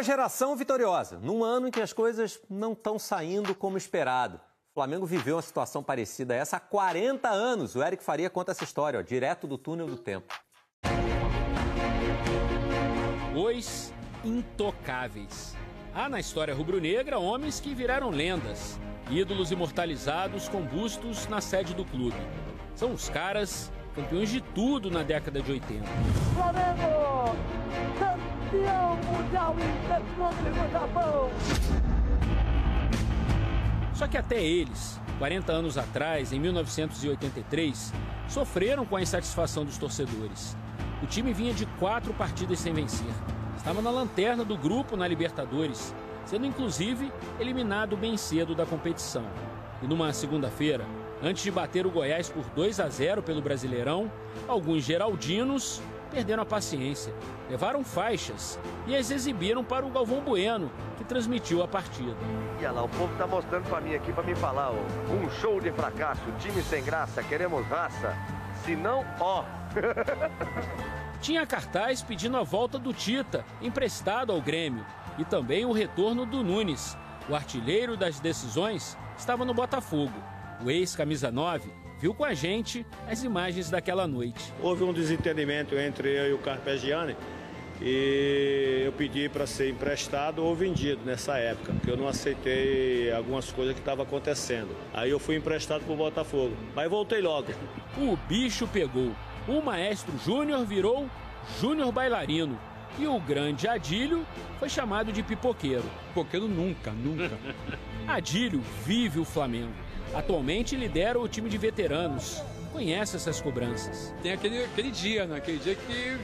Geração vitoriosa, num ano em que as coisas não estão saindo como esperado. O Flamengo viveu uma situação parecida a essa há 40 anos. O Eric Faria conta essa história, ó, direto do túnel do tempo. Os intocáveis. Há na história rubro-negra homens que viraram lendas, ídolos imortalizados com bustos na sede do clube. São os caras campeões de tudo na década de 80. Flamengo! Campeão mundial indefinido no Japão! Só que até eles, 40 anos atrás, em 1983, sofreram com a insatisfação dos torcedores. O time vinha de 4 partidas sem vencer. Estava na lanterna do grupo na Libertadores, sendo inclusive eliminado bem cedo da competição. E numa segunda-feira, antes de bater o Goiás por 2-0 pelo Brasileirão, alguns geraldinos perderam a paciência, levaram faixas e as exibiram para o Galvão Bueno, que transmitiu a partida. E olha lá, o povo tá mostrando pra mim aqui, pra me falar, ó, um show de fracasso, time sem graça, queremos raça, se não, ó. Tinha cartaz pedindo a volta do Tita, emprestado ao Grêmio, e também o retorno do Nunes. O artilheiro das decisões estava no Botafogo. O ex-camisa 9 viu com a gente as imagens daquela noite. Houve um desentendimento entre eu e o Carpegiani e eu pedi para ser emprestado ou vendido nessa época, porque eu não aceitei algumas coisas que estavam acontecendo. Aí eu fui emprestado para o Botafogo, mas voltei logo. O bicho pegou. O Maestro Júnior virou Júnior Bailarino. E o grande Adílio foi chamado de pipoqueiro. Pipoqueiro nunca. Adílio vive o Flamengo. Atualmente lidera o time de veteranos. Conhece essas cobranças. Tem aquele dia, né? Aquele dia que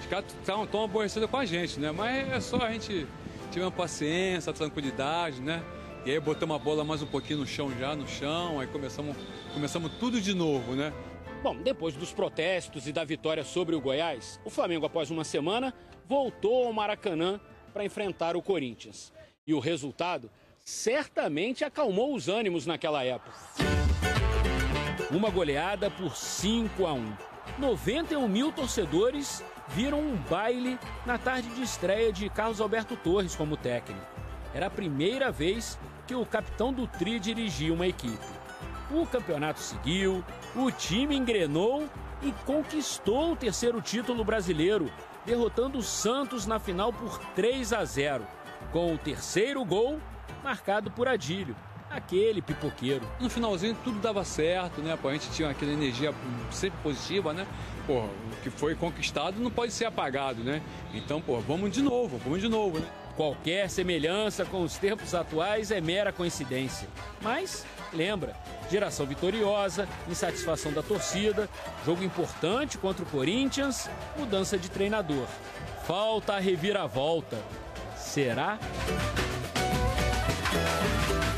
os caras estão aborrecidos com a gente, né? Mas é só a gente ter uma paciência, tranquilidade, né? E aí botamos a bola mais um pouquinho no chão, aí começamos tudo de novo, né? Bom, depois dos protestos e da vitória sobre o Goiás, o Flamengo, após uma semana, voltou ao Maracanã para enfrentar o Corinthians. E o resultado certamente acalmou os ânimos naquela época. Uma goleada por 5-1. 91 mil torcedores viram um baile na tarde de estreia de Carlos Alberto Torres como técnico. Era a primeira vez que o capitão do Tri dirigia uma equipe. O campeonato seguiu, o time engrenou e conquistou o terceiro título brasileiro, derrotando o Santos na final por 3-0, com o terceiro gol marcado por Adílio, aquele pipoqueiro. No finalzinho tudo dava certo, né? A gente tinha aquela energia sempre positiva, né? Pô, o que foi conquistado não pode ser apagado, né? Então, pô, vamos de novo, né? Qualquer semelhança com os tempos atuais é mera coincidência. Mas, lembra, geração vitoriosa, insatisfação da torcida, jogo importante contra o Corinthians, mudança de treinador. Falta a reviravolta. Será?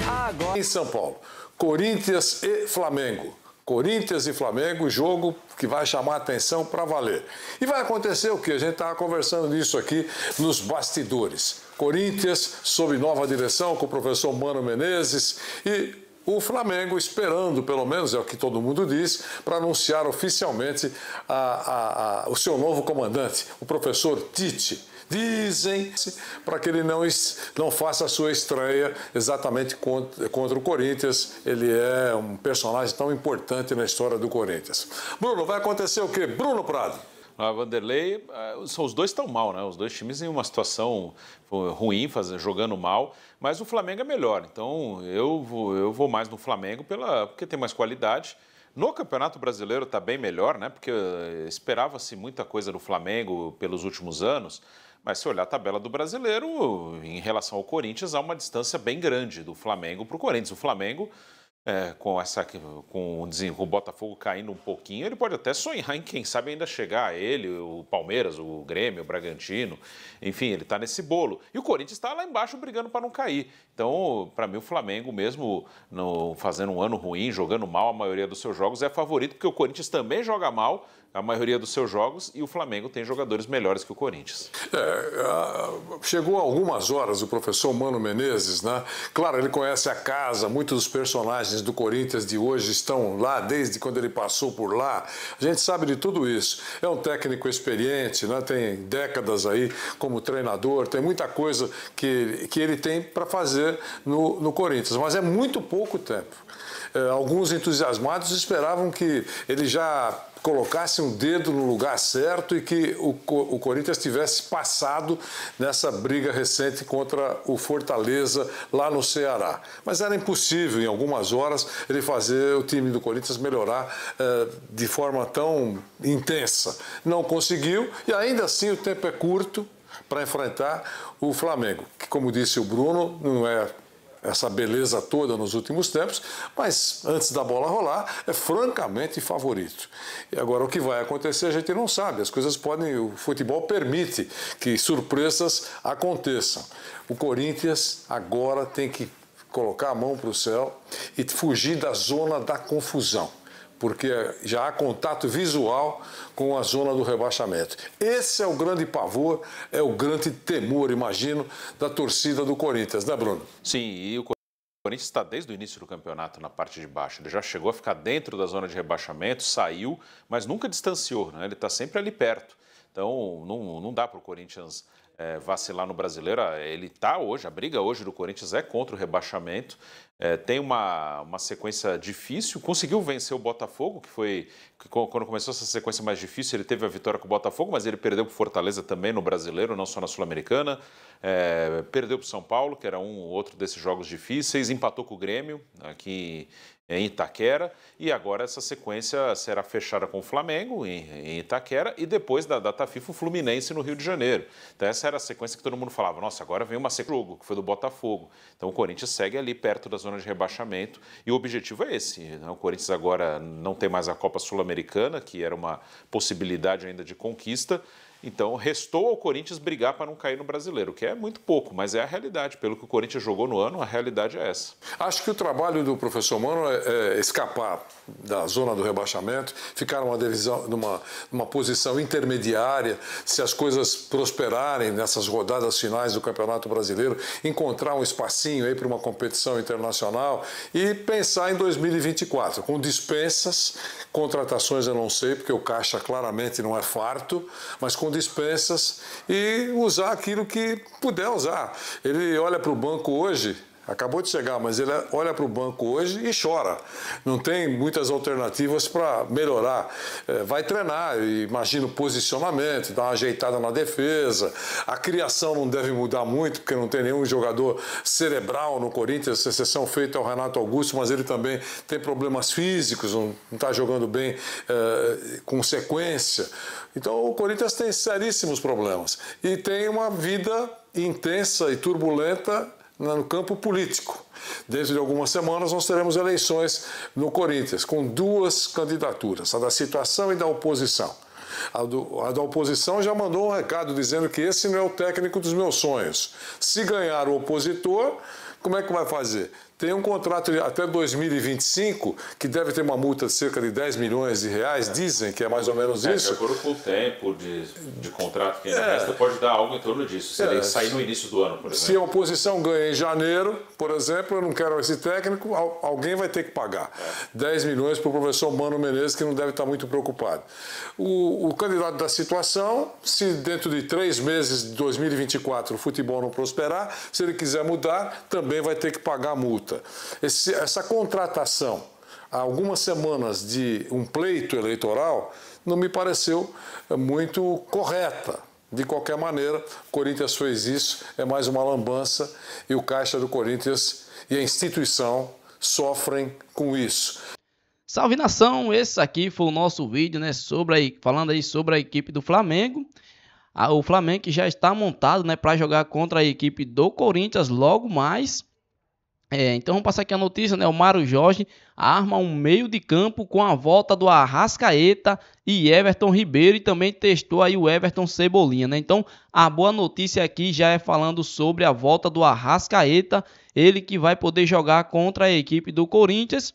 Agora em São Paulo, Corinthians e Flamengo. Corinthians e Flamengo, jogo que vai chamar a atenção para valer. E vai acontecer o quê? A gente estava conversando nisso aqui nos bastidores. Corinthians sob nova direção com o professor Mano Menezes e o Flamengo esperando, pelo menos é o que todo mundo diz, para anunciar oficialmente o seu novo comandante, o professor Tite. Dizem para que ele não faça a sua estreia exatamente contra o Corinthians. Ele é um personagem tão importante na história do Corinthians. Bruno, vai acontecer o quê? Bruno Prado. A Vanderlei, os dois estão mal, né? Os dois times em uma situação ruim, jogando mal, mas o Flamengo é melhor. Então eu vou mais no Flamengo porque tem mais qualidade. No Campeonato Brasileiro está bem melhor, né? Porque esperava-se muita coisa do Flamengo pelos últimos anos. Mas se olhar a tabela do Brasileiro, em relação ao Corinthians, há uma distância bem grande do Flamengo para o Corinthians. O Flamengo, com o Botafogo caindo um pouquinho, ele pode até sonhar em, quem sabe, ainda chegar a ele, o Palmeiras, o Grêmio, o Bragantino. Enfim, ele está nesse bolo. E o Corinthians está lá embaixo brigando para não cair. Então, para mim, o Flamengo, mesmo fazendo um ano ruim, jogando mal a maioria dos seus jogos, é favorito, porque o Corinthians também joga mal. a maioria dos seus jogos e o Flamengo tem jogadores melhores que o Corinthians. Chegou algumas horas o professor Mano Menezes, né? Claro, ele conhece a casa, muitos dos personagens do Corinthians de hoje estão lá desde quando ele passou por lá. A gente sabe de tudo isso. É um técnico experiente, né? Tem décadas aí como treinador, tem muita coisa que ele tem para fazer no Corinthians, mas é muito pouco tempo. Alguns entusiasmados esperavam que ele já colocasse um dedo no lugar certo e que o Corinthians tivesse passado nessa briga recente contra o Fortaleza lá no Ceará. Mas era impossível, em algumas horas, ele fazer o time do Corinthians melhorar de forma tão intensa. Não conseguiu e ainda assim o tempo é curto para enfrentar o Flamengo, que, como disse o Bruno, não é essa beleza toda nos últimos tempos, mas antes da bola rolar, é francamente favorito. E agora o que vai acontecer a gente não sabe, as coisas podem, o futebol permite que surpresas aconteçam. O Corinthians agora tem que colocar a mão para o céu e fugir da zona da confusão, porque já há contato visual com a zona do rebaixamento. Esse é o grande pavor, é o grande temor, imagino, da torcida do Corinthians, né, Bruno? Sim, e o Corinthians está desde o início do campeonato na parte de baixo. Ele já chegou a ficar dentro da zona de rebaixamento, saiu, mas nunca distanciou, né? Ele está sempre ali perto. Então, não dá para o Corinthians vacilar no Brasileiro. Ele está hoje, a briga hoje do Corinthians é contra o rebaixamento. Tem uma sequência difícil, conseguiu vencer o Botafogo, quando começou essa sequência mais difícil, ele teve a vitória com o Botafogo, mas ele perdeu para o Fortaleza também no Brasileiro, não só na Sul-Americana. Perdeu para o São Paulo, que era outro desses jogos difíceis, empatou com o Grêmio aqui em Itaquera, e agora essa sequência será fechada com o Flamengo em Itaquera e depois da data FIFA o Fluminense no Rio de Janeiro. Então essa era a sequência que todo mundo falava, nossa, agora vem uma sequência que foi do Botafogo. Então o Corinthians segue ali perto da zona de rebaixamento e o objetivo é esse. Né? O Corinthians agora não tem mais a Copa Sul-Americana, que era uma possibilidade ainda de conquista. Então, restou ao Corinthians brigar para não cair no Brasileiro, que é muito pouco, mas é a realidade. Pelo que o Corinthians jogou no ano, a realidade é essa. Acho que o trabalho do professor Mano é escapar da zona do rebaixamento, ficar numa posição intermediária, se as coisas prosperarem nessas rodadas finais do Campeonato Brasileiro, encontrar um espacinho aí para uma competição internacional e pensar em 2024, com dispensas, contratações eu não sei, porque o caixa claramente não é farto, mas com dispensas e usar aquilo que puder usar. Ele olha para o banco hoje, acabou de chegar, mas ele olha para o banco hoje e chora. Não tem muitas alternativas para melhorar. Vai treinar, imagina o posicionamento, dar uma ajeitada na defesa. A criação não deve mudar muito, porque não tem nenhum jogador cerebral no Corinthians, exceção feita ao Renato Augusto, mas ele também tem problemas físicos, não está jogando bem com sequência. Então o Corinthians tem seríssimos problemas e tem uma vida intensa e turbulenta no campo político. Dentro de algumas semanas nós teremos eleições no Corinthians, com duas candidaturas, a da situação e da oposição. A da oposição já mandou um recado dizendo que esse não é o técnico dos meus sonhos. Se ganhar o opositor, como é que vai fazer? Tem um contrato até 2025 que deve ter uma multa de cerca de 10 milhões de reais, dizem que é mais ou menos isso. De acordo com o tempo de contrato que ainda resta, pode dar algo em torno disso, se ele sair no início do ano, por exemplo. Se a oposição ganha em janeiro, por exemplo, eu não quero esse técnico, alguém vai ter que pagar 10 milhões para o professor Mano Menezes, que não deve estar muito preocupado. O candidato da situação, se dentro de 3 meses de 2024 o futebol não prosperar, se ele quiser mudar, também vai ter que pagar a multa. Essa contratação, há algumas semanas de um pleito eleitoral, não me pareceu muito correta. De qualquer maneira, o Corinthians fez isso, é mais uma lambança e o caixa do Corinthians e a instituição sofrem com isso. Salve nação, esse aqui foi o nosso vídeo, né, falando aí sobre a equipe do Flamengo. O Flamengo que já está montado, né, para jogar contra a equipe do Corinthians logo mais. Então vamos passar aqui a notícia, né? O Mário Jorge arma um meio de campo com a volta do Arrascaeta e Everton Ribeiro e também testou aí o Everton Cebolinha, né? Então a boa notícia aqui já é falando sobre a volta do Arrascaeta, ele que vai poder jogar contra a equipe do Corinthians.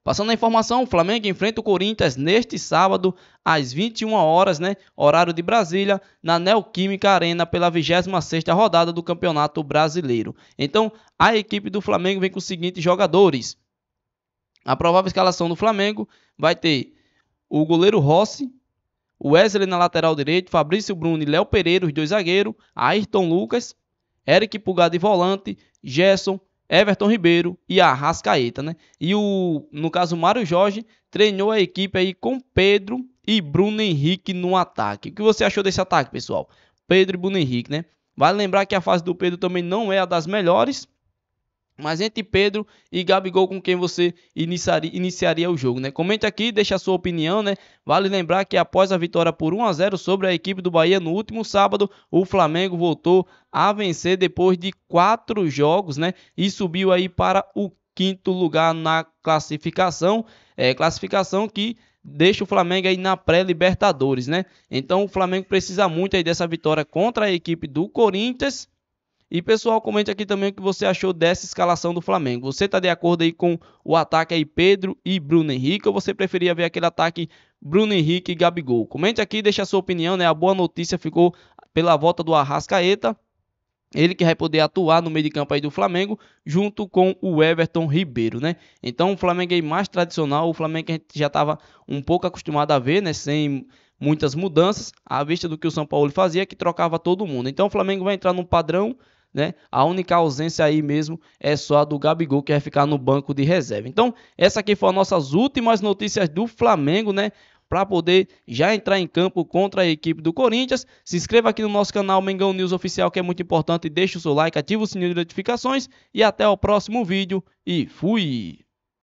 Passando a informação, o Flamengo enfrenta o Corinthians neste sábado, às 21 horas, né? Horário de Brasília, na Neoquímica Arena, pela 26ª rodada do Campeonato Brasileiro. Então, a equipe do Flamengo vem com os seguintes jogadores. A provável escalação do Flamengo vai ter o goleiro Rossi, o Wesley na lateral direito, Fabrício Bruno e Léo Pereira, os 2 zagueiros, Ayrton Lucas, Eric Pulgar de volante, Gerson, Everton Ribeiro e Arrascaeta, né? E no caso, o Mário Jorge treinou a equipe aí com Pedro e Bruno Henrique no ataque. O que você achou desse ataque, pessoal? Pedro e Bruno Henrique, né? Vale lembrar que a fase do Pedro também não é a das melhores, mas entre Pedro e Gabigol, com quem você iniciaria o jogo, né? Comente aqui, deixa a sua opinião, né? Vale lembrar que após a vitória por 1-0 sobre a equipe do Bahia no último sábado, o Flamengo voltou a vencer depois de 4 jogos, né? E subiu aí para o 5º lugar na classificação. Classificação que deixa o Flamengo aí na pré-Libertadores, né? Então o Flamengo precisa muito aí dessa vitória contra a equipe do Corinthians. E pessoal, comente aqui também o que você achou dessa escalação do Flamengo. Você está de acordo aí com o ataque aí Pedro e Bruno Henrique, ou você preferia ver aquele ataque Bruno Henrique e Gabigol? Comente aqui, deixa a sua opinião, né? A boa notícia ficou pela volta do Arrascaeta, ele que vai poder atuar no meio de campo aí do Flamengo, junto com o Everton Ribeiro, né? Então o Flamengo aí mais tradicional, o Flamengo que a gente já estava um pouco acostumado a ver, né? Sem muitas mudanças, à vista do que o São Paulo fazia, que trocava todo mundo. Então o Flamengo vai entrar num padrão, né? A única ausência aí mesmo é só a do Gabigol, que vai ficar no banco de reserva. Então, essa aqui foram as nossas últimas notícias do Flamengo, né? Para poder já entrar em campo contra a equipe do Corinthians. Se inscreva aqui no nosso canal Mengão News Oficial, que é muito importante. Deixe o seu like, ative o sininho de notificações e até o próximo vídeo. E fui!